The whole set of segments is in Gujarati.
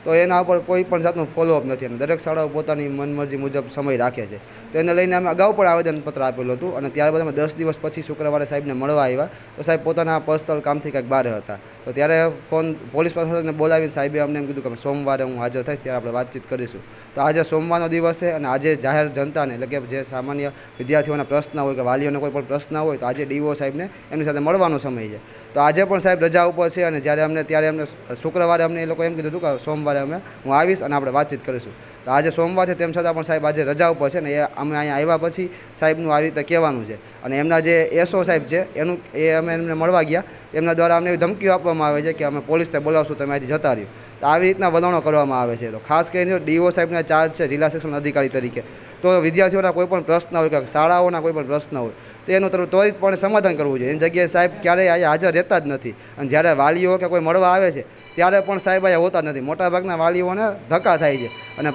તો એના ઉપર કોઈ પણ જાતનું ફોલોઅપ નથી અને દરેક શાળાઓ પોતાની મનમરજી મુજબ સમય રાખે છે. તો એને લઈને અમે અગાઉ પણ આવેદનપત્ર આપેલું હતું અને ત્યારબાદ અમે 10 દિવસ પછી શુક્રવારે સાહેબને મળવા આવ્યા. તો સાહેબ પોતાના પર્સનલ કામથી કંઈક બહાર હતા. તો ત્યારે પોલીસ પ્રશાસનને બોલાવીને સાહેબે અમને એમ કીધું કે સોમવારે હું હાજર થઈશ, ત્યારે આપણે વાતચીત કરીશું. તો આજે સોમવારનો દિવસ છે અને આજે જાહેર જનતાને એટલે કે જે સામાન્ય વિદ્યાર્થીઓના પ્રશ્ન હોય કે વાલીઓને કોઈ પણ પ્રશ્ન હોય તો આજે ડીઓ સાહેબને એમની સાથે મળવાનો સમય છે. તો આજે પણ સાહેબ રજા ઉપર છે અને ત્યારે અમને શુક્રવારે અમને એ લોકો એમ કીધું હતું કે સોમવારે હું આવીશ અને આપણે વાતચીત કરીશું. તો આજે સોમવાર છે તેમ છતાં પણ સાહેબ આજે રજા ઉપર છે ને એ અમે અહીંયા આવ્યા પછી સાહેબનું આ રીતે કહેવાનું છે. અને એમના જે એસઓ સાહેબ છે અમે એમને મળવા ગયા. એમના દ્વારા અમને એવી ધમકીઓ આપવામાં આવે છે કે અમે પોલીસને બોલાવશું, તમે અહીંથી જતા રહ્યો. તો આવી રીતના વલણો કરવામાં આવે છે. તો ખાસ કરીને ડીઓ સાહેબના ચાર્જ છે જિલ્લા શિક્ષણ અધિકારી તરીકે. તો વિદ્યાર્થીઓના કોઈ પણ પ્રશ્ન હોય કે શાળાઓના કોઈ પણ પ્રશ્ન હોય તો એનું ત્વરિતપણે સમાધાન કરવું જોઈએ. એની જગ્યાએ સાહેબ ક્યારેય અહીંયા હાજર રહેતા જ નથી. અને જ્યારે વાલીઓ કે કોઈ મળવા આવે છે ત્યારે પણ સાહેબ અહીંયા હોતા જ નથી. મોટાભાગના વાલીઓને ધક્કા થાય છે. અને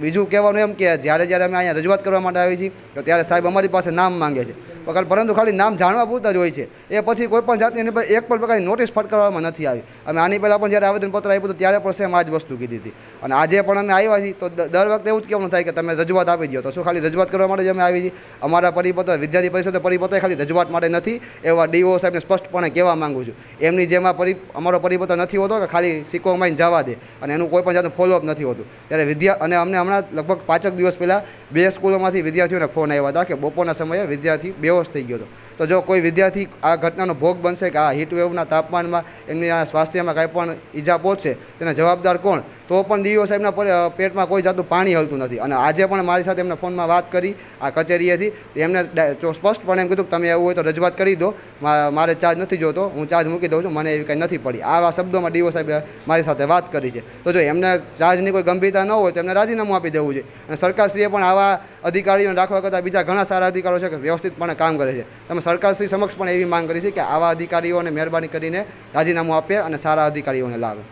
બીજું કહેવાનું એમ કે જ્યારે અમે અહીંયા રજૂઆત કરવા માટે આવી છીએ તો ત્યારે સાહેબ અમારી પાસે નામ માંગે છે, પરંતુ ખાલી નામ જાણવા પૂરતા જ હોય છે. એ પછી કોઈ પણ જાતની એની પર એક પણ પ્રકારની નોટિસ ફટકારવામાં નથી આવી. અમે આની પહેલાં પણ જ્યારે આવેદનપત્ર આપ્યું હતું ત્યારે પણ સેમ આ જ વસ્તુ કીધી હતી. અને આજે પણ અમે આવ્યા છીએ તો દર વખતે એવું જ કહેવાનું થાય કે તમે રજૂઆત આપી દો. તો શું ખાલી રજૂઆત કરવા માટે જ અમે આવી છીએ? અમારા પરિપત્ર વિદ્યાર્થી પરિષદ પરિપત્ર ખાલી રજૂઆત માટે નથી, એવા ડીઓ સાહેબને સ્પષ્ટપણે કહેવા માંગુ છું. એમની જેમાં અમારો પરિપત્ર નથી હોતો કે ખાલી સિક્કો માઈને જવા દે અને એનું કોઈ પણ જાતનું ફોલોઅપ નથી હોતું. ત્યારે અને અમને હમણાં લગભગ 5 દિવસ પહેલાં 2 સ્કૂલોમાંથી વિદ્યાર્થીઓને ફોન આવ્યા હતા કે બપોરના સમયે વિદ્યાર્થી બેહોશ થઈ ગયો હતો. તો જો કોઈ વિદ્યાર્થી આ ઘટનાનો ભોગ બનશે કે આ હીટવેવના તાપમાનમાં એમની આ સ્વાસ્થ્યમાં કાંઈ પણ ઈજા પહોંચશે તેના જવાબદાર કોણ? તો પણ ડીઓ સાહેબના પેટમાં કોઈ જાતનું પાણી હલતું નથી. અને આજે પણ મારી સાથે એમને ફોનમાં વાત કરી આ કચેરીએથી, એમને સ્પષ્ટપણે એમ કીધું કે તમે એવું હોય તો રજૂઆત કરી દો, મારે ચાર્જ નથી જોતો, હું ચાર્જ મૂકી દઉં છું, મને એવી કંઈ નથી પડી. આવા શબ્દોમાં ડીઓ સાહેબે મારી સાથે વાત કરી છે. તો જો એમને ચાર્જની કોઈ ગંભીરતા ન હોય તો એમને રાજીનામું આપી દેવું જોઈએ. અને સરકારશ્રીએ પણ આવા અધિકારીઓને રાખવા કરતાં બીજા ઘણા સારા અધિકારીઓ છે કે વ્યવસ્થિતપણે કામ કરે છે. તમે સરકારશ્રી સમક્ષ પણ એવી માંગ કરી છે કે આવા અધિકારીઓને મહેરબાની કરીને રાજીનામું આપે અને સારા અધિકારીઓને લાવે.